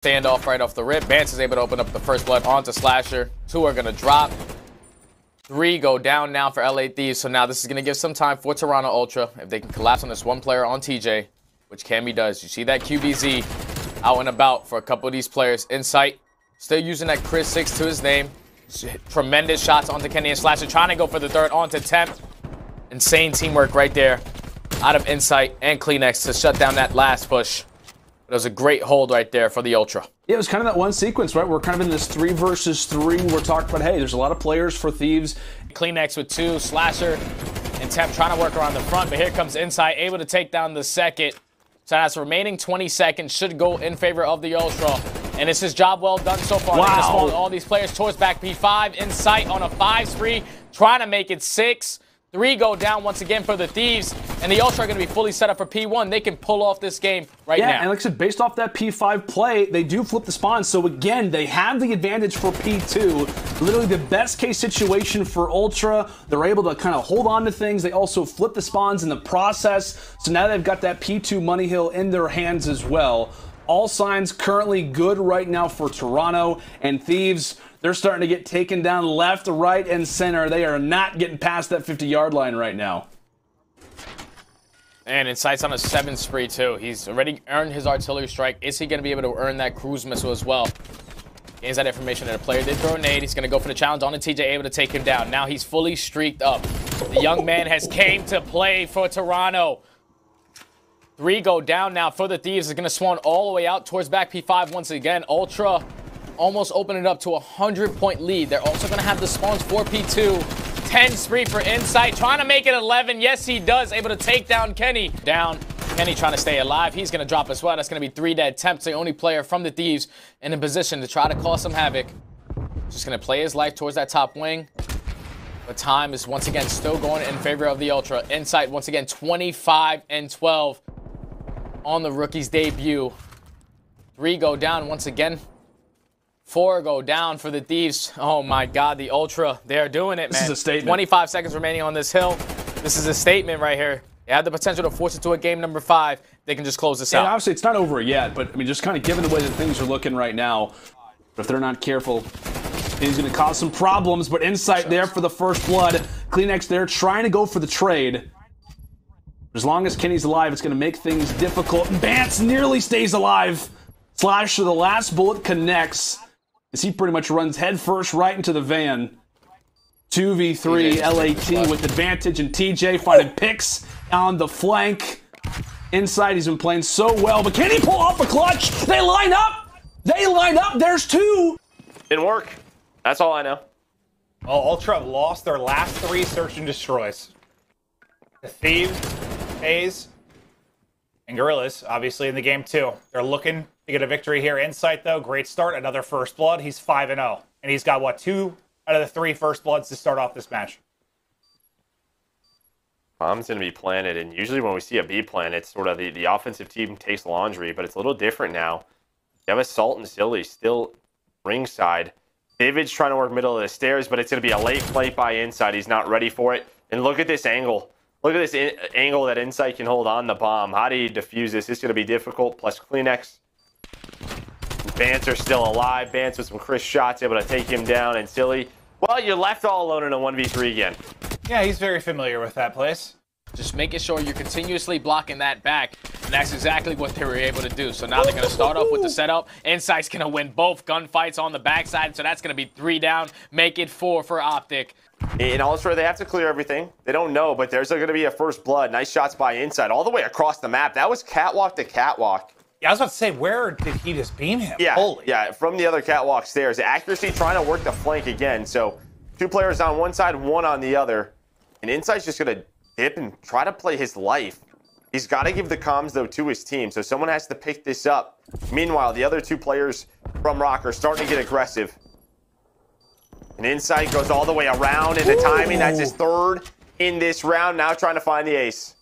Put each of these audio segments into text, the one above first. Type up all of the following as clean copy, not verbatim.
Standoff right off the rip. Bance is able to open up the first blood onto Slasher. 2 are going to drop. 3 go down now for LA Thieves. So now this is going to give some time for Toronto Ultra. If they can collapse on this one player on TJ, which Cammy does. You see that QBZ out and about for a couple of these players. Insight, still using that Chris 6 to his name. Tremendous shots onto Kenny and Slasher. Trying to go for the third onto Temp. Insane teamwork right there out of Insight and Kleenex to shut down that last push. It was a great hold right there for the Ultra. Yeah, it was kind of that one sequence, right? We're kind of in this 3 versus 3. We're talking about, hey, there's a lot of players for Thieves. Kleenex with 2, Slasher and Temp trying to work around the front, but here comes Insight, able to take down the second. So that's remaining 20 seconds, should go in favor of the Ultra. And it's his job well done so far. Wow. They're gonna spawn all these players towards back P5. Insight on a 5 spree, trying to make it 6. 3 go down once again for the Thieves, and the Ultra are going to be fully set up for P1. They can pull off this game right now. Yeah, and like I said, based off that P5 play, they do flip the spawn. So again, they have the advantage for P2. Literally the best case situation for Ultra. They're able to kind of hold on to things. They also flip the spawns in the process. So now they've got that P2 money hill in their hands as well. All signs currently good right now for Toronto, and Thieves, they're starting to get taken down left, right, and center. They are not getting past that 50-yard line right now. And Insight's on a 7 spree too. He's already earned his artillery strike. Is he going to be able to earn that cruise missile as well? Gains that information that a player did throw a nade. He's going to go for the challenge on the TJ, able to take him down. Now he's fully streaked up. The young man has came to play for Toronto. 3 go down now for the Thieves. Is going to swan all the way out towards back P5 once again. Ultra almost open it up to a 100-point lead. They're also going to have the spawns for P2. 10 spree for Insight, trying to make it 11. Yes, he does. Able to take down Kenny. Down. Kenny trying to stay alive. He's going to drop as well. That's going to be 3 dead. Temp's the only player from the Thieves in a position to try to cause some havoc. Just going to play his life towards that top wing. But time is once again still going in favor of the Ultra. Insight once again 25-12 on the rookie's debut. 3 go down once again. 4 go down for the Thieves. Oh my God, the Ultra, they're doing it, man. This is a statement. 25 seconds remaining on this hill. This is a statement right here. They have the potential to force it to a game number 5. They can just close this out. And obviously, it's not over yet, but I mean, just kind of given the way that things are looking right now, if they're not careful, he's going to cause some problems. But Insight there for the first blood. Kleenex there trying to go for the trade. As long as Kenny's alive, it's going to make things difficult. Bance nearly stays alive. Slash to the last bullet connects, as he pretty much runs headfirst right into the van. 2v3 LAT with advantage, and TJ finding picks on the flank. Inside, he's been playing so well, but can he pull off a clutch? They line up! They line up! There's 2! Didn't work. That's all I know. Well, Ultra lost their last 3 search and destroys. The Thieves, aBeZy, and Gorillas, obviously, in the game too. They're looking to get a victory here. Insight, though, great start. Another first blood. He's 5-0. And he's got, what, 2 out of the 3 first bloods to start off this match. Bomb's going to be planted, and usually when we see a B plan, it's sort of the offensive team takes laundry, but it's a little different now. You have Assault and Silly still ringside. David's trying to work middle of the stairs, but it's going to be a late play by Insight. He's not ready for it. And look at this angle. Look at this angle that Insight can hold on the bomb. How do you defuse this? It's going to be difficult, plus Kleenex. Bance are still alive. Bance with some crisp shots, able to take him down. And Silly, well, you're left all alone in a 1v3 again. Yeah, he's very familiar with that place. Just making sure you're continuously blocking that back. And that's exactly what they were able to do. So now they're going to start off with the setup. Insight's going to win both gunfights on the backside. So that's going to be 3 down. Make it 4 for Optic. In All-Star, they have to clear everything. They don't know, but there's going to be a first blood. Nice shots by Insight all the way across the map. That was catwalk to catwalk. Yeah, I was about to say, where did he just beam him? Yeah, Holy. yeah, from the other catwalk stairs. Accuracy trying to work the flank again. So 2 players on one side, 1 on the other. And Insight's just going to dip and try to play his life. He's got to give the comms, though, to his team. So someone has to pick this up. Meanwhile, the other 2 players from Rock are starting to get aggressive. And Insight goes all the way around into timing. That's his 3rd in this round. Now trying to find the ace.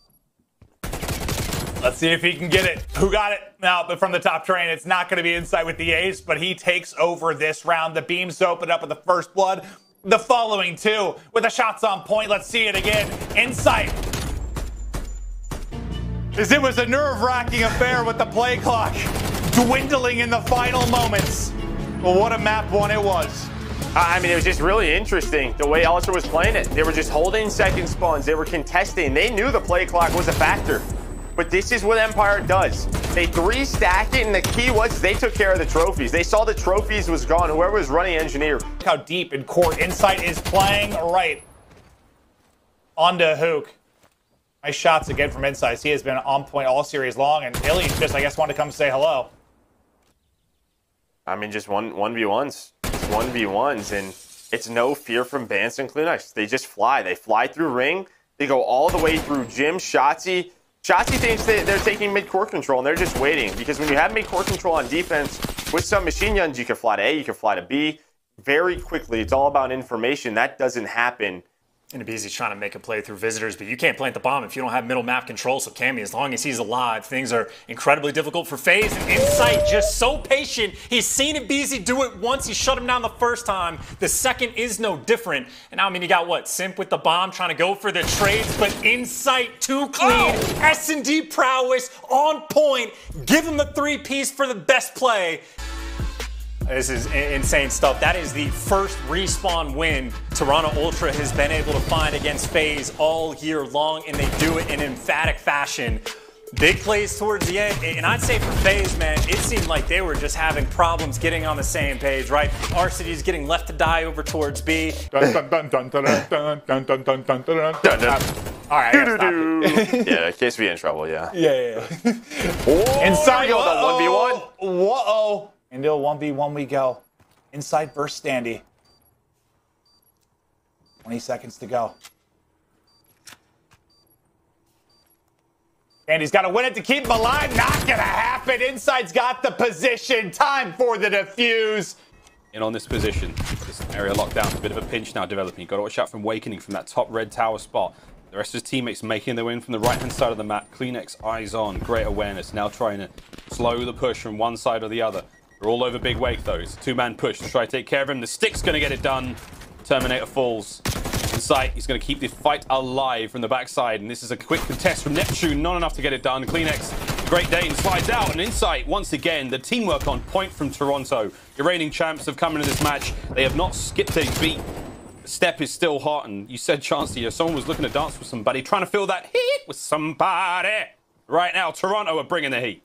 Let's see if he can get it. Who got it? Now, but from the top train, it's not going to be Insight with the ace, but he takes over this round. The beams open up with the first blood. The following 2 with the shots on point. Let's see it again. Insight. As it was a nerve-wracking affair with the play clock. dwindling in the final moments. But what a map one it was. I mean, it was just really interesting the way Ultra was playing it. They were just holding second spawns. They were contesting. They knew the play clock was a factor. But this is what Empire does. They 3-stack it, and the key was they took care of the trophies. They saw the trophies was gone. Whoever was running engineer. Look how deep in court Insight is playing right onto Hook. Nice shots again from Insight. He has been on point all series long, and Illy just, I guess, wanted to come say hello. I mean, just 1v1s. Just 1v1s, and it's no fear from Vance and Kleenex. They just fly. They fly through ring. They go all the way through Jim, Shotzi. Shotzi thinks they're taking mid-core control, and they're just waiting. Because when you have mid-core control on defense, with some machine guns, you can fly to A, you can fly to B. Very quickly, it's all about information. That doesn't happen. And aBeZy's trying to make a play through visitors, but you can't plant the bomb if you don't have middle map control. So Cammy, as long as he's alive, things are incredibly difficult for FaZe. And Insight just so patient. He's seen aBeZy do it once. He shut him down the first time. The second is no different. And now, I mean, you got what? Simp with the bomb trying to go for the trades, but Insight too clean. S&D prowess on point. Give him the 3-piece for the best play. This is insane stuff. That is the first respawn win Toronto Ultra has been able to find against FaZe all year long, and they do it in emphatic fashion. Big plays towards the end, and I'd say for FaZe, man, it seemed like they were just having problems getting on the same page, right? Arcity's getting left to die over towards B. All right, I gotta stop it. Yeah, in case we in trouble, yeah. Yeah. Inside, go the 1v1. Whoa. Into a 1v1 we go. Inside versus Standy. 20 seconds to go. Standy's got to win it to keep him alive. Not going to happen. Inside's got the position. Time for the defuse. In on this position. This area locked down. A bit of a pinch now developing. Got to watch out from Awakening from that top red tower spot. The rest of his teammates making their way in from the right-hand side of the map. Kleenex eyes on. Great awareness. Now trying to slow the push from one side or the other. They're all over Big Wake, though. It's a 2-man push to try to take care of him. The stick's going to get it done. Terminator falls. Insight, he's going to keep the fight alive from the backside. And this is a quick contest from Neptune. Not enough to get it done. Kleenex, Great Dane slides out. And Insight, once again, the teamwork on point from Toronto. Your reigning champs have come into this match. They have not skipped a beat. The step is still hot. And you said, Chancellor, someone was looking to dance with somebody, trying to feel that heat with somebody. Right now, Toronto are bringing the heat.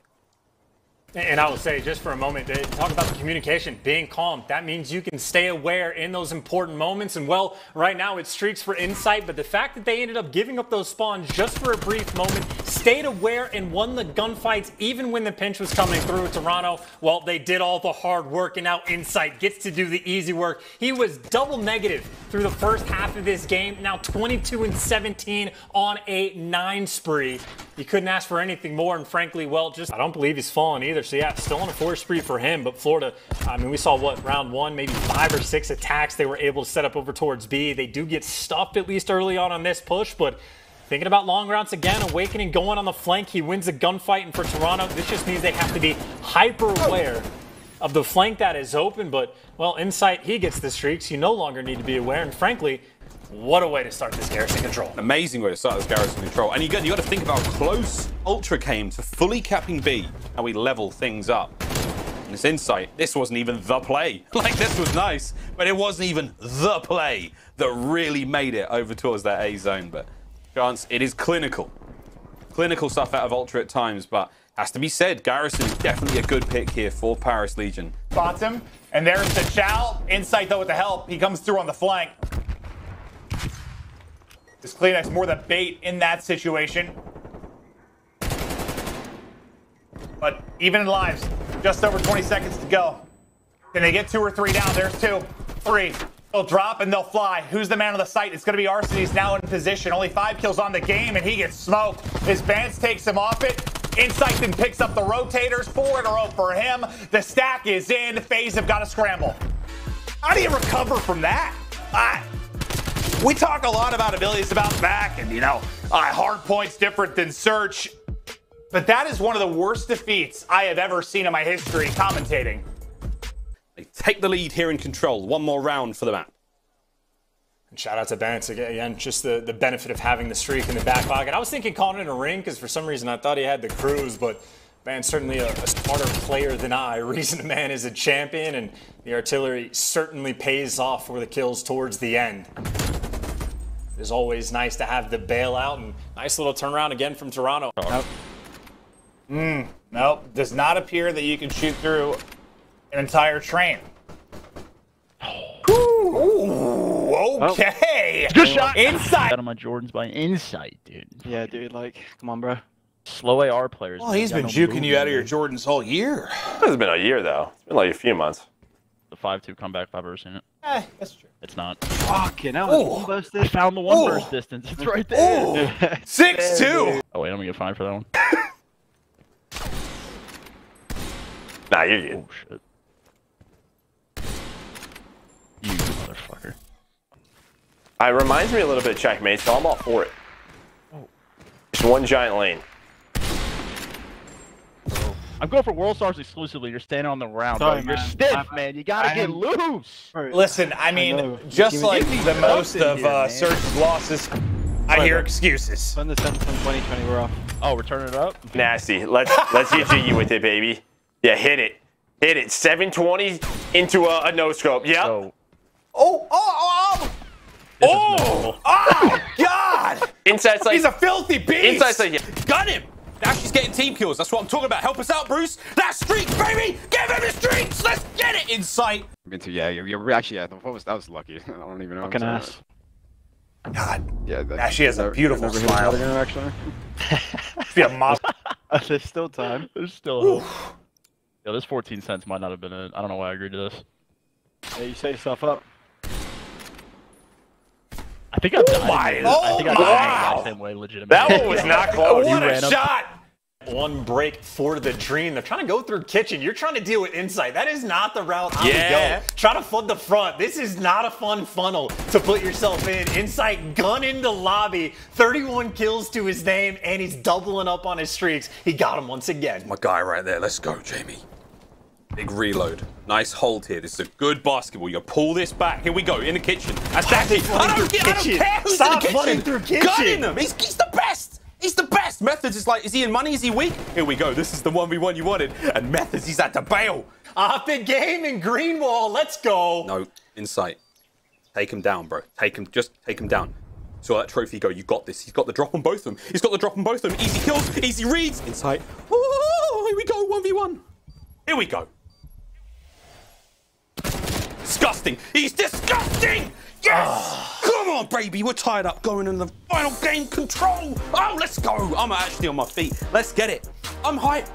And I would say, just for a moment, to talk about the communication, being calm. That means you can stay aware in those important moments. And, well, right now it's streaks for Insight, but the fact that they ended up giving up those spawns just for a brief moment, stayed aware and won the gunfights even when the pinch was coming through Toronto, well, they did all the hard work, and now Insight gets to do the easy work. He was double negative through the first half of this game, now 22-17 on a 9 spree. You couldn't ask for anything more, and frankly, well, just I don't believe he's fallen either. So yeah, still on a 4 spree for him, but Florida, I mean, we saw what, round 1, maybe 5 or 6 attacks they were able to set up over towards B. They do get stuffed at least early on this push, but thinking about long routes again, Awakening going on the flank, he wins a gunfight, and for Toronto, this just means they have to be hyper aware of the flank that is open, but, well, Insight, he gets the streaks. You no longer need to be aware, and frankly, what a way to start this Garrison Control. An amazing way to start this Garrison Control. And you got to think about how close Ultra came to fully capping B, how we level things up. And this Insight, this wasn't even the play. Like, this was nice, but it wasn't even the play that really made it over towards that A zone. But, Chance, it is clinical. Clinical stuff out of Ultra at times, but has to be said, Garrison is definitely a good pick here for Paris Legion. Spots him, and there's the Chow. Insight, though, with the help. He comes through on the flank. This Kleenex more than bait in that situation. But even in lives, just over 20 seconds to go. Can they get 2 or 3 down? There's 2, 3. They'll drop and they'll fly. Who's the man on the site? It's going to be Arcity's now in position. Only 5 kills on the game, and he gets smoked. His Vance takes him off it. Insight then picks up the rotators. 4 in a row for him. The stack is in. FaZe have got to scramble. How do you recover from that? We talk a lot about abilities to bounce back and, hard points different than search. But that is one of the worst defeats I have ever seen in my history commentating. They take the lead here in Control. One more round for the map. And shout out to Vance again, just the benefit of having the streak in the back pocket. I was thinking calling it a ring because for some reason I thought he had the cruise, but Man, certainly a smarter player than I. Reason man is a champion, and the artillery certainly pays off for the kills towards the end. It's always nice to have the bailout, and nice little turnaround again from Toronto. Nope. Does not appear that you can shoot through an entire train. Ooh, okay. Good shot. Inside. Got on my Jordans by insight, dude. Yeah, dude, like, come on, bro. Slow AR players. Well, he's been juking you out of your Jordans all year. It hasn't been a year, though. It's been like a few months. The 5-2 comeback, if I've ever seen it. That's true. It's not. Fucking hell, Ooh. burst I found the one burst distance. It's right there. 6-2. Oh, wait, I'm gonna get fined for that one. Nah, you're good. Oh, shit. You motherfucker. It reminds me a little bit of checkmate, so I'm all for it. Just one giant lane. I'm going for World Stars exclusively. You're standing on the ground, Sorry, bro. You're man. stiff, man. You gotta get loose. Listen, I mean, just like the most of Surge's losses, I hear excuses. On the 7th from 2020, we're off. Oh, we're turning it up? Nasty. Let's get jiggy with it, baby. Yeah, hit it. Hit it. 720 into a no-scope. Yep. So, Oh, God! Inside's like... He's a filthy beast! Inside's like... Yeah. Got him! Dashy's getting team kills. That's what I'm talking about. Help us out, Bruce. That's streaks, baby! Give him the streaks! Let's get it in sight! Yeah, you're actually, yeah, that was lucky. I don't even know. Fucking ass. God. Yeah, Dashy has a beautiful smile. Actually. Be a model. There's still time. there's still hope. Yo, this 14 cents might not have been it. I don't know why I agreed to this. Yeah, you set yourself up. I think I died. I think I died the exact same way, legitimately. That one was not close. What a ran up. shot! One break for the dream. They're trying to go through kitchen. You're trying to deal with insight. That is not the route I would go. Try to flood the front. This is not a fun funnel to put yourself in. Insight gun into lobby. 31 kills to his name, and he's doubling up on his streaks. He got him once again. My guy right there. Let's go, Jamie. Big reload. Nice hold here. This is a good basketball. You pull this back. Here we go. In the kitchen. That's Dashy. I don't care who's Stop in the kitchen. flooding through kitchen. Gunning him. He's the best. He's the best. Methods is like, is he in money? Is he weak? Here we go. This is the 1v1 you wanted. And Methods, he's had to bail. Off the game in Greenwall. Let's go. No, insight. Take him down, bro. Just take him down. So that trophy go, you got this. He's got the drop on both of them. He's got the drop on both of them. Easy kills, easy reads. Insight. Oh, here we go, 1v1. Here we go. Disgusting. He's disgusting. Yes. Come on, baby. We're tied up going in the final game control. Oh, let's go. I'm actually on my feet. Let's get it. I'm hyped.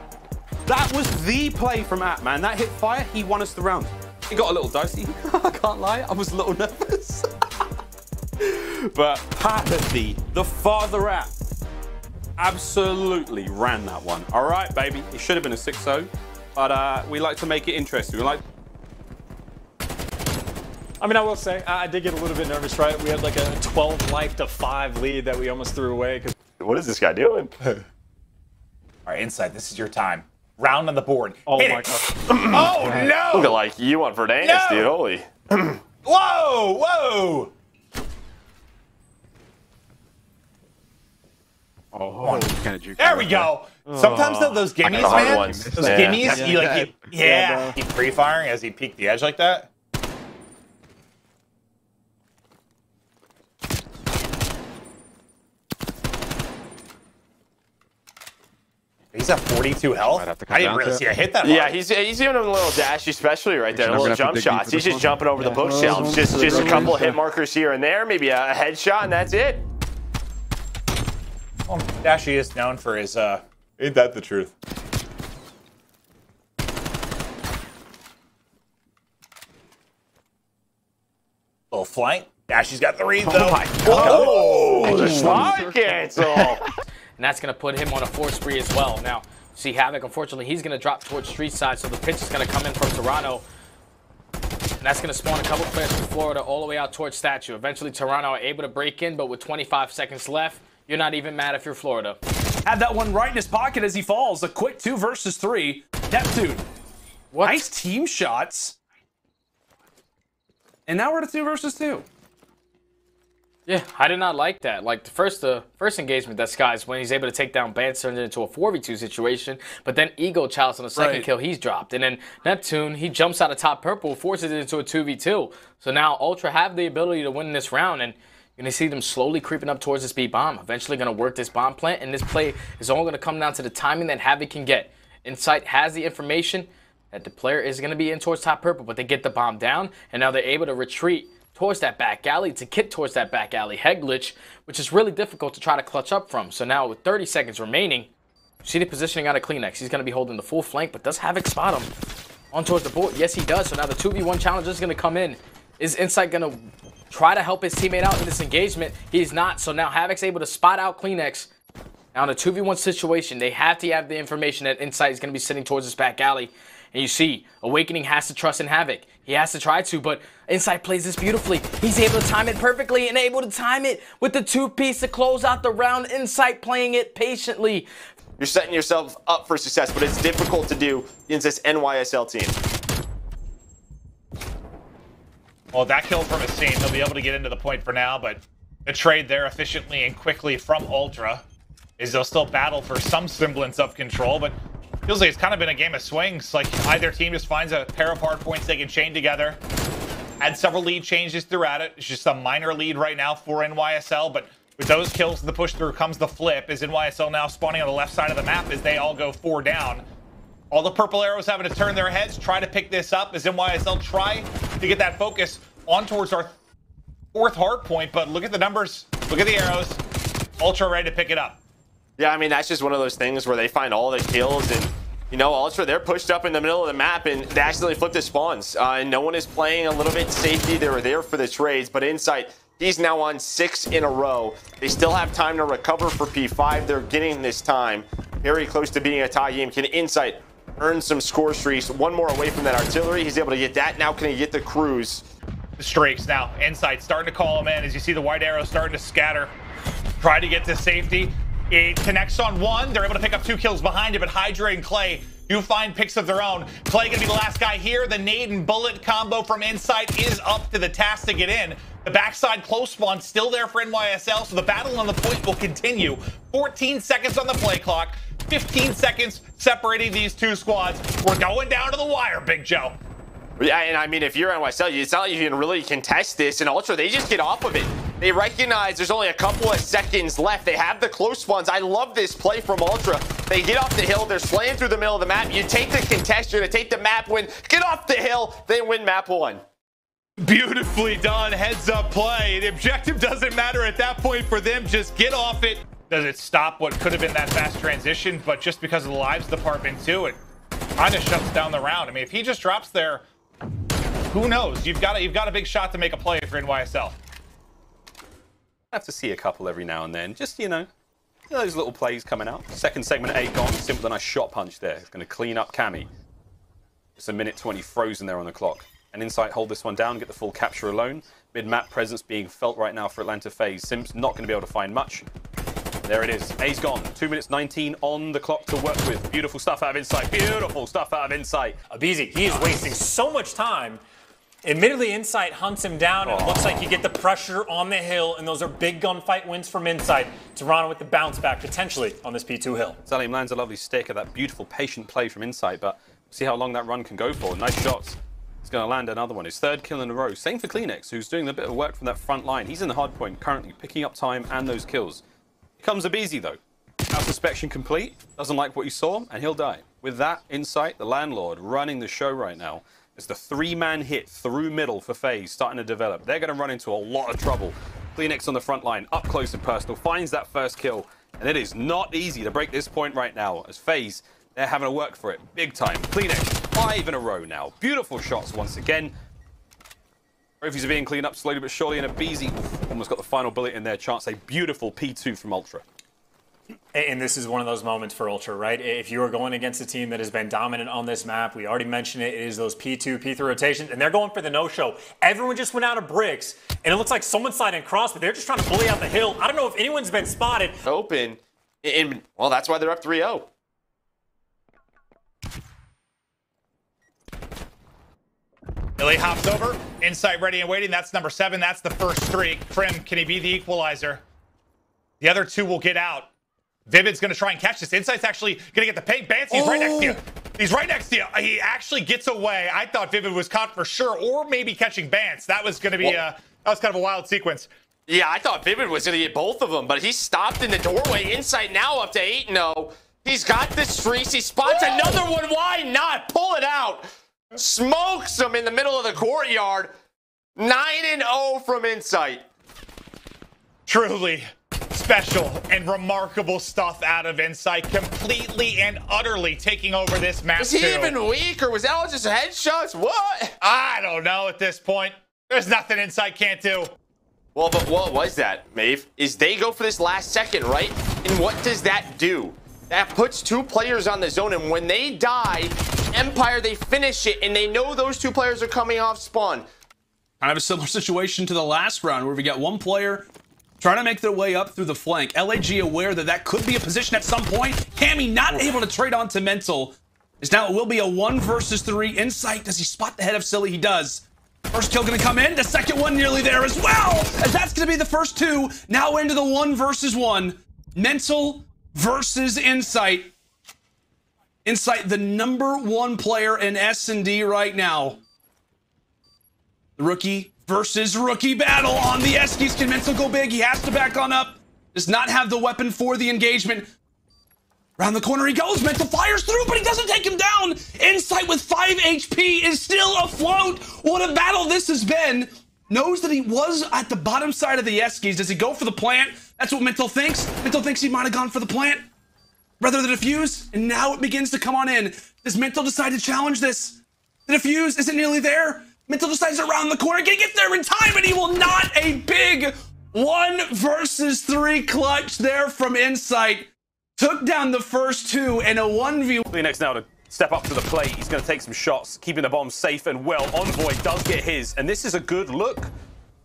That was the play from At, man. That hit fire. He won us the round. It got a little dicey. I can't lie. I was a little nervous. But aBeZy, the father At, absolutely ran that one. All right, baby. It should have been a 6-0, but we like to make it interesting. We like. I mean, I will say, I did get a little bit nervous, right? We had like a 12 life to 5 lead that we almost threw away. What is this guy doing? All right, Insight, this is your time. Round on the board. Oh Hit my it. God. Oh, no! Look at like you want for dance, No. dude. Holy. Whoa, whoa! Oh, kind of juke. There we go. Sometimes those gimmies, the hard man, ones. those Yeah. gimmies, you like, keep pre-firing as he peeked the edge like that. He's at 42 health. Might have to come I didn't down really to see it. a hit that Yeah, hard. he's giving him a little dash, especially right there. I'm A little gonna have to jump dig deep shots. for He's this just one. jumping over the Yeah, bookshelves. Just a couple hit markers here and there. Maybe a headshot, and that's it. Well, Dashy is known for his, ain't that the truth? Little flank. Dashy's got 3, though. Oh my God. Oh, the slide cancel. And that's going to put him on a 4 spree as well. Now, see Havoc, unfortunately, he's going to drop towards street side, so the pitch is going to come in from Toronto. And that's going to spawn a couple players from Florida all the way out towards Statue. Eventually, Toronto are able to break in, but with 25 seconds left, you're not even mad if you're Florida. Had that one right in his pocket as he falls. A quick 2 versus 3. Neptune. What? Nice team shots. And now we're at a 2 versus 2. Yeah, I did not like that. Like the first engagement that Sky's when he's able to take down Bance turns it into a 4v2 situation, but then Ego Chalice on the second kill, he's dropped. And then Neptune, he jumps out of top purple, forces it into a 2v2. So now Ultra have the ability to win this round, and you're going to see them slowly creeping up towards this B bomb. Eventually going to work this bomb plant, and this play is all going to come down to the timing that Havoc can get. Insight has the information that the player is going to be in towards top purple, but they get the bomb down, and now they're able to retreat towards that back alley to get towards that back alley head glitch, which is really difficult to try to clutch up from. So now with 30 seconds remaining, see the positioning out of CleanX. He's going to be holding the full flank, but does Havoc spot him on towards the board? Yes, he does. So now the 2v1 challenge is going to come in. Is Insight going to try to help his teammate out in this engagement? He's not. So now Havoc's able to spot out CleanX. Now in a 2v1 situation, they have to have the information that Insight is going to be sitting towards this back alley. And you see, Awakening has to trust in Havoc. He has to try to, but Insight plays this beautifully. He's able to time it perfectly and able to time it with the two-piece to close out the round. Insight playing it patiently. You're setting yourself up for success, but it's difficult to do against this NYSL team. Well, that kill from a scene, they'll be able to get into the point for now, but the trade there efficiently and quickly from Ultra is they'll still battle for some semblance of control, but feels like it's kind of been a game of swings. Like either team just finds a pair of hard points they can chain together. Had several lead changes throughout it. It's just a minor lead right now for NYSL, but with those kills, the push through comes the flip. Is NYSL now spawning on the left side of the map as they all go 4 down. All the purple arrows having to turn their heads, try to pick this up as NYSL try to get that focus on towards our 4th hard point, but look at the numbers, look at the arrows. Ultra ready to pick it up. Yeah, I mean, that's just one of those things where they find all the kills, and, you know, Ultra, they're pushed up in the middle of the map, and they accidentally flip the spawns. And no one is playing a little bit safety. They were there for the trades, but Insight, he's now on 6 in a row. They still have time to recover for P5. They're getting this time. Very close to being a tie game. Can Insight earn some score streaks? One more away from that artillery. He's able to get that. Now can he get the cruise? The streaks now. Insight starting to call him in as you see the white arrow starting to scatter. Try to get to safety. It connects on 1. They're able to pick up 2 kills behind it, but Hydra and Clay do find picks of their own. Clay gonna be the last guy here. The nade and bullet combo from Insight is up to the task to get in. The backside close spawn still there for NYSL, so the battle on the point will continue. 14 seconds on the play clock. 15 seconds separating these 2 squads. We're going down to the wire, Big Joe. Yeah, and I mean, if you're NYSL, it's not like you can really contest this. And Ultra, they just get off of it. They recognize there's only a couple of seconds left. They have the close ones. I love this play from Ultra. They get off the hill. They're slaying through the middle of the map. You take the contest. You're going to take the map win. Get off the hill. They win map 1. Beautifully done. Heads up play. The objective doesn't matter at that point for them. Just get off it. Does it stop what could have been that fast transition? But just because of the lives department too, it kind of shuts down the round. I mean, if he just drops there, who knows? You've got a big shot to make a play for NYSL. Have to see a couple every now and then. Just, you know those little plays coming out. Second segment 8 gone. Simple, nice shot punch there. It's going to clean up Cammy. It's a minute 20 frozen there on the clock. And Insight hold this one down, get the full capture alone. Mid-map presence being felt right now for Atlanta FaZe. Simp's not going to be able to find much. There it is. A's gone. 2 minutes 19 on the clock to work with. Beautiful stuff out of Insight. Beautiful stuff out of Insight. aBeZy, he is wasting so much time. Admittedly, Insight hunts him down, and it looks like you get the pressure on the hill, and those are big gunfight wins from Insight. Toronto with the bounce back, potentially, on this P2 hill. Salim lands a lovely stick at that beautiful, patient play from Insight, but see how long that run can go for. Nice shots. He's going to land another one. His 3rd kill in a row. Same for CleanX, who's doing a bit of work from that front line. He's in the hard point currently, picking up time and those kills. Here comes aBeZy, though. House inspection complete. Doesn't like what he saw, and he'll die. With that, Insight, the landlord, running the show right now. It's the 3-man hit through middle for FaZe starting to develop. They're going to run into a lot of trouble. CleanX on the front line, up close and personal, finds that first kill. And it is not easy to break this point right now. As FaZe, they're having to work for it big time. CleanX, 5 in a row now. Beautiful shots once again. Trophies are being cleaned up slowly but surely. And aBeZy almost got the final bullet in their chance. A beautiful P2 from Ultra. And this is one of those moments for Ultra, right? If you are going against a team that has been dominant on this map, we already mentioned it, it is those P2, P3 rotations, and they're going for the no-show. Everyone just went out of bricks, and it looks like someone's sliding across, but they're just trying to bully out the hill. I don't know if anyone's been spotted. Open. Well, that's why they're up 3-0. Billy hops over. Insight ready and waiting. That's number 7. That's the first streak. Prim, can he be the equalizer? The other 2 will get out. Vivid's going to try and catch this. Insight's actually going to get the paint. Bance, he's right next to you. He's right next to you. He actually gets away. I thought Vivid was caught for sure, or maybe catching Bance. That was going to be that was kind of a wild sequence. Yeah, I thought Vivid was going to get both of them, but he stopped in the doorway. Insight now up to 8-0. He's got the streaks. He spots another one. Why not? Pull it out. Smokes him in the middle of the courtyard. 9-0 from Insight. Truly special and remarkable stuff out of Insight. Completely and utterly taking over this map. Is he even weak, or was that all just headshots? What? I don't know at this point. There's nothing Insight can't do. Well, but what was that, Maeve? Is they go for this last second, right? And what does that do? That puts 2 players on the zone, and when they die, Empire, they finish it, and they know those 2 players are coming off spawn. Kind of a similar situation to the last round, where we got 1 player trying to make their way up through the flank. LAG aware that that could be a position at some point. Cammy not able to trade onto Mental. As now it will be a 1 versus 3. Insight, does he spot the head of Silly? He does. First kill gonna come in. The second one nearly there as well. As that's gonna be the first 2. Now into the 1 versus 1. Mental versus Insight. Insight, the #1 player in S&D right now. The rookie versus rookie battle on the Eskies. Can Mental go big? He has to back on up. Does not have the weapon for the engagement. Around the corner he goes. Mental fires through, but he doesn't take him down. Insight with 5 HP is still afloat. What a battle this has been. Knows that he was at the bottom side of the Eskies. Does he go for the plant? That's what Mental thinks. Mental thinks he might have gone for the plant rather than defuse. And now it begins to come on in. Does Mental decide to challenge this? The defuse isn't nearly there. Mental decides around the corner. Can he get there in time? And he will not. A big 1 versus 3 clutch there from Insight. Took down the first 2 in a 1v1. CleanX now to step up to the plate. He's going to take some shots, keeping the bomb safe and well. Envoy does get his, and this is a good look.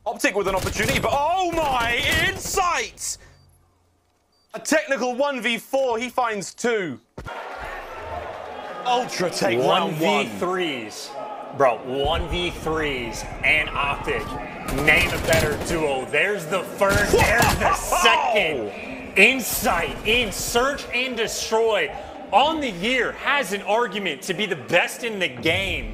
Optic with an opportunity, but oh my, Insight! A technical 1v4, he finds 2. Ultra take round 1. 1v3s. Bro, 1v3s and Optic. Name a better duo. There's the first, there's the second. Insight in Search and Destroy on the year has an argument to be the best in the game.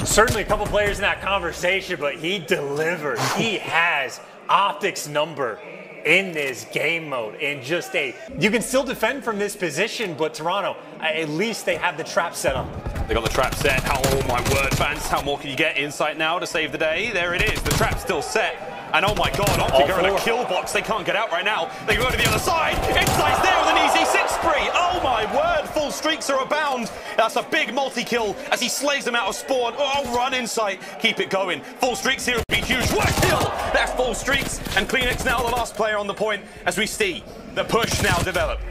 Certainly a couple players in that conversation, but he delivered. He has Optic's number in this game mode, and just you can still defend from this position, but Toronto, at least they have the trap set up. They got the trap set. Oh my word, fans, how more can you get? Insight now to save the day. There it is, the trap's still set. And oh my god, Optic are in a kill box. They can't get out right now. They go to the other side. Insight's there with an easy 6 spree. Oh my word, full streaks are abound. That's a big multi-kill as he slays them out of spawn. Oh, run Insight. Keep it going. Full streaks here would be huge. What a kill! That's full streaks. And CleanX now the last player on the point as we see the push now develop.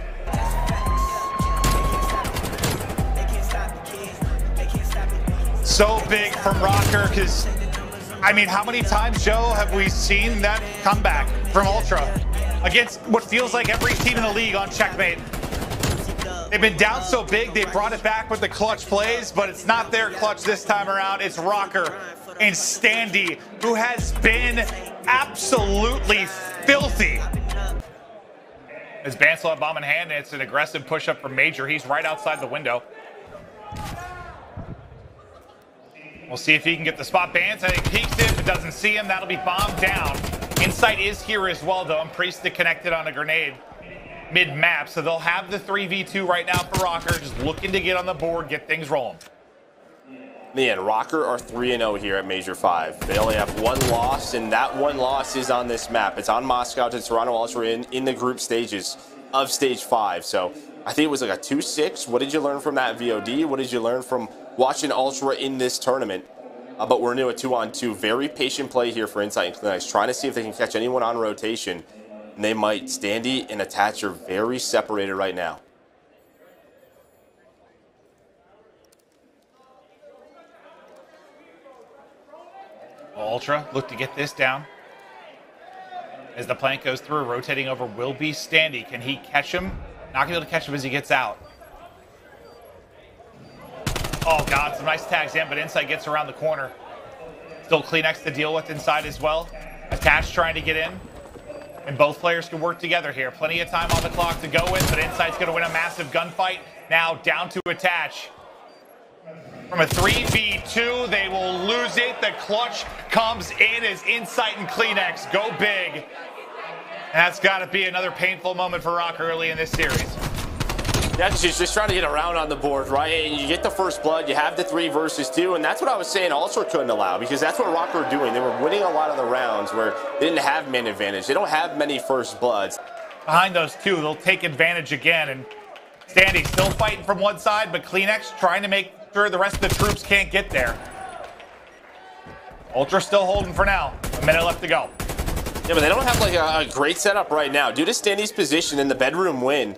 So big from Rocker, because I mean, how many times, Joe, have we seen that comeback from Ultra against what feels like every team in the league on Checkmate? They've been down so big, they brought it back with the clutch plays, but it's not their clutch this time around. It's Rocker and Standy, who has been absolutely filthy. As Bance will have bomb in hand, and it's an aggressive push-up from Major. He's right outside the window. We'll see if he can get the spot. Bance, I think, peeks in, but doesn't see him. That'll be bombed down. Insight is here as well, though, and Priest connected on a grenade mid-map, so they'll have the 3v2 right now for Rocker, just looking to get on the board, get things rolling. Man, Rocker are 3-0 here at Major 5. They only have 1 loss, and that 1 loss is on this map. It's on Moscow to Toronto Ultra in the group stages of Stage 5. So I think it was like a 2-6. What did you learn from that VOD? What did you learn from watching Ultra in this tournament? But we're new at 2-on-2. Very patient play here for Insight and CleanX, trying to see if they can catch anyone on rotation. And they might. Standy and Attach are very separated right now. Ultra look to get this down. As the plant goes through, rotating over will be Standy. Can he catch him? Not going to be able to catch him as he gets out. Oh, God, some nice tags in, but Insight gets around the corner. Still CleanX to deal with inside as well. Attach trying to get in. And both players can work together here. Plenty of time on the clock to go with, but Insight's going to win a massive gunfight. Now down to Attach. From a 3v2, they will lose it. The clutch comes in as Insight and CleanX go big. And that's got to be another painful moment for Rock early in this series. Yeah, she's just trying to get around on the board, right? And you get the first blood, you have the 3 versus 2, and that's what I was saying Ultra couldn't allow, because that's what Rock were doing. They were winning a lot of the rounds where they didn't have man advantage. They don't have many first bloods. Behind those two, they'll take advantage again, and Standy still fighting from one side, but CleanX trying to make sure the rest of the troops can't get there. Ultra still holding for now. A minute left to go. Yeah, but they don't have like a great setup right now. Due to Standy's position in the bedroom win,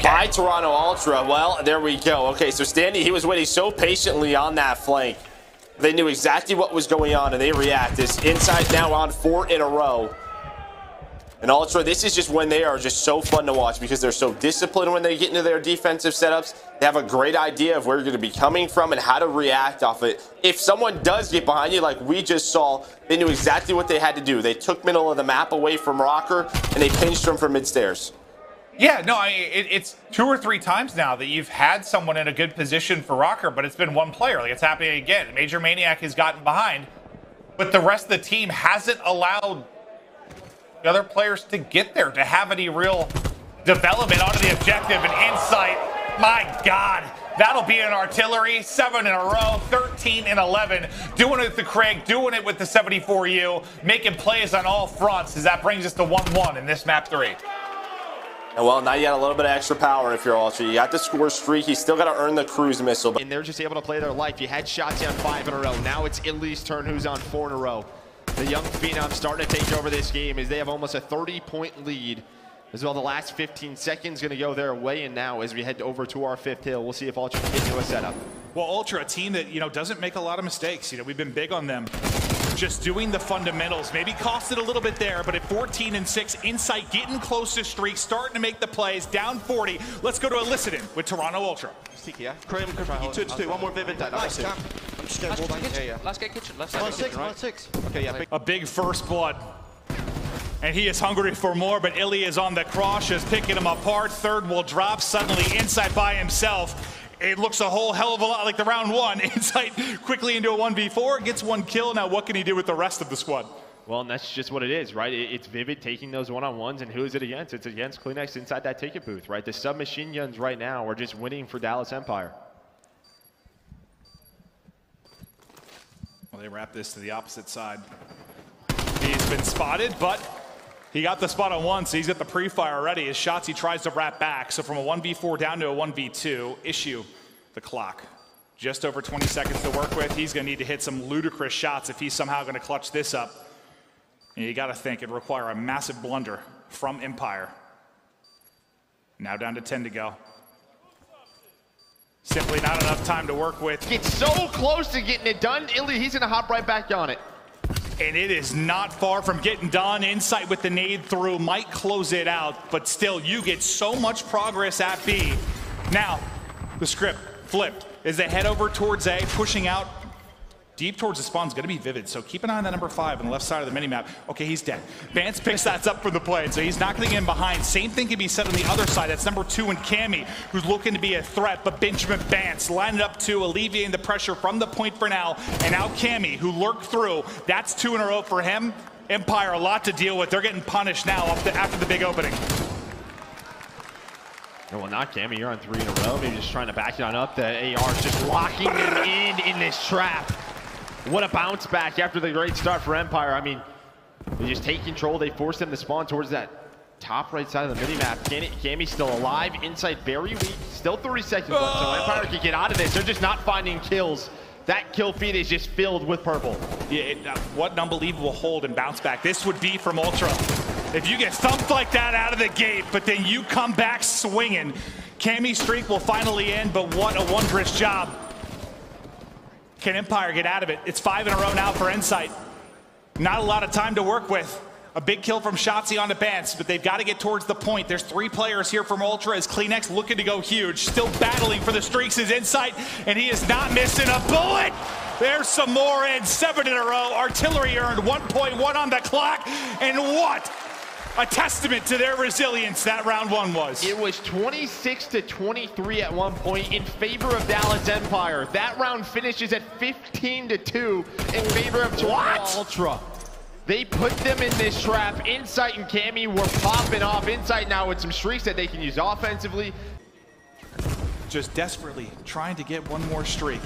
by Toronto Ultra. Well, there we go. Okay, so Standy, he was waiting so patiently on that flank. They knew exactly what was going on, and they react. This Inside now on 4 in a row. And Ultra, this is just when they are just so fun to watch, because they're so disciplined when they get into their defensive setups. They have a great idea of where you're going to be coming from and how to react off it. If someone does get behind you, like we just saw, they knew exactly what they had to do. They took middle of the map away from Rocker, and they pinched him from mid-stairs. Yeah, no, it's 2 or 3 times now that you've had someone in a good position for Rocker, but it's been one player. Like, it's happening again. Major Maniac has gotten behind, but the rest of the team hasn't allowed the other players to get there, to have any real development onto the objective. And Insight, my God, that'll be an artillery. 7 in a row, 13 and 11. Doing it with the Craig, doing it with the 74U, making plays on all fronts as that brings us to 1-1 in this map 3. And well, now you got a little bit of extra power if you're Ultra. You got the score streak. You still got to earn the cruise missile. And they're just able to play their life. You had Shotzzy on 5 in a row. Now it's Italy's turn, who's on 4 in a row. The young Phenom starting to take over this game as they have almost a 30-point lead. As well, the last 15 seconds going to go their way. And now as we head over to our 5th hill, we'll see if Ultra can get into a setup. Well, Ultra, a team that, doesn't make a lot of mistakes. We've been big on them. Just doing the fundamentals. Maybe costed a little bit there, but at 14 and 6, Insight getting close to streak, starting to make the plays, down 40. Let's go to Elicited with Toronto Ultra. Craven, you 2-2. One more Vivid. Nice. I'm just getting walled down. Let's get kitchen. Left On side. 6. Okay, yeah. A big first blood. And he is hungry for more, but Illy is on the cross, just picking him apart. Third will drop, suddenly Insight by himself. It looks a whole hell of a lot like the round 1. Insight quickly into a 1v4, gets 1 kill. Now what can he do with the rest of the squad? Well, and that's just what it is, right? It's Vivid taking those one-on-ones, and who is it against? It's against CleanX inside that ticket booth, right? The submachine guns right now are just winning for Dallas Empire. Well, they wrap this to the opposite side. He's been spotted, but he got the spot on 1, so he's got the pre-fire already. As Shotzzy tries to wrap back, so from a 1v4 down to a 1v2, issue the clock. Just over 20 seconds to work with. He's going to need to hit some ludicrous shots if he's somehow going to clutch this up. And you got to think it'd require a massive blunder from Empire. Now down to 10 to go. Simply not enough time to work with. Gets so close to getting it done. Illy, he's going to hop right back on it. And it is not far from getting done. Insight with the nade through might close it out, but still, you get so much progress at B. Now, the script flipped as they head over towards A, pushing out deep towards the spawn is going to be Vivid, so keep an eye on that number 5 on the left side of the minimap. Okay, he's dead. Vance picks that up for the play, so he's not going to get in behind. Same thing can be said on the other side. That's number 2 in Cammy, who's looking to be a threat, but Benjamin Vance lining up to alleviating the pressure from the point for now. And now Cammy, who lurked through. That's 2 in a row for him. Empire, a lot to deal with. They're getting punished now after the big opening. Well, not Cammy, you're on 3 in a row. Maybe just trying to back it on up. The AR is just locking them in this trap. What a bounce back after the great start for Empire. I mean, they just take control. They force them to spawn towards that top right side of the minimap. Cammy's still alive. Insight very weak. Still 30 seconds left, so Empire can get out of this. They're just not finding kills. That kill feed is just filled with purple. Yeah, what an unbelievable hold and bounce back this would be from Ultra. If you get thumped like that out of the gate, but then you come back swinging, Cammy's streak will finally end, but what a wondrous job. Can Empire get out of it? It's 5 in a row now for Insight. Not a lot of time to work with. A big kill from Shotzzy on the Bance, but they've got to get towards the point. There's 3 players here from Ultra as CleanX looking to go huge. Still battling for the streaks. His insight, and he is not missing a bullet. There's some more in, 7 in a row. Artillery earned 1.1 on the clock, and what a testament to their resilience that round 1 was. It was 26-23 at one point in favor of Dallas Empire. That round finishes at 15-2 in favor of Toronto Ultra. They put them in this trap. Insight and Cammy were popping off. Insight now with some streaks that they can use offensively. Just desperately trying to get one more streak.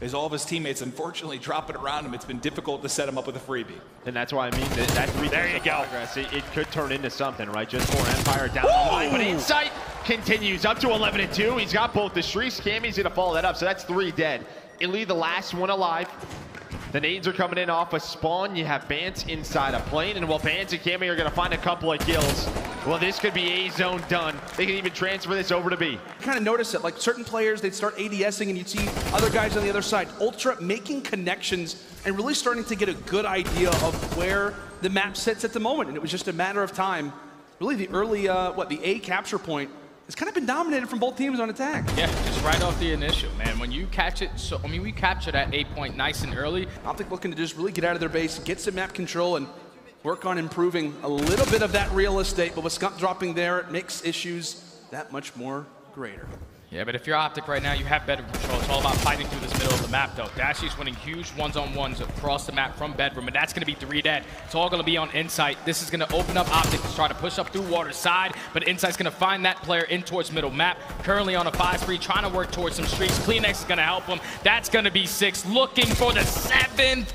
As all of his teammates unfortunately drop it around him, it's been difficult to set him up with a freebie. And that's why I mean that 3 there you go. Progress, it could turn into something, right? Just for Empire down the line. But Insight continues up to 11-2. He's got both the streaks. Cammy's gonna follow that up, so that's 3 dead. Illy, the last one alive. The nades are coming in off a spawn. You have Bance inside a plane, and while Bance and Cammy are going to find a couple of kills, well, this could be A zone done. They can even transfer this over to B. You kind of notice it, like certain players, they'd start ADSing and you'd see other guys on the other side. Ultra making connections and really starting to get a good idea of where the map sits at the moment. And it was just a matter of time. Really the early, the A capture point has kind of been dominated from both teams on attack. Yeah, just right off the initial, man. When you catch it, we captured that A point nice and early. Optic looking to just really get out of their base, get some map control, and work on improving a little bit of that real estate. But with SCUF dropping there, it makes issues that much more greater. Yeah, but if you're Optic right now, you have bedroom control. It's all about fighting through this middle of the map, though. Dashy's winning huge ones-on-ones across the map from bedroom, and that's going to be 3 dead. It's all going to be on Insight. This is going to open up Optic to try to push up through water side, but Insight's going to find that player in towards middle map. Currently on a 5-3, trying to work towards some streaks. CleanX is going to help him. That's going to be 6, looking for the 7th.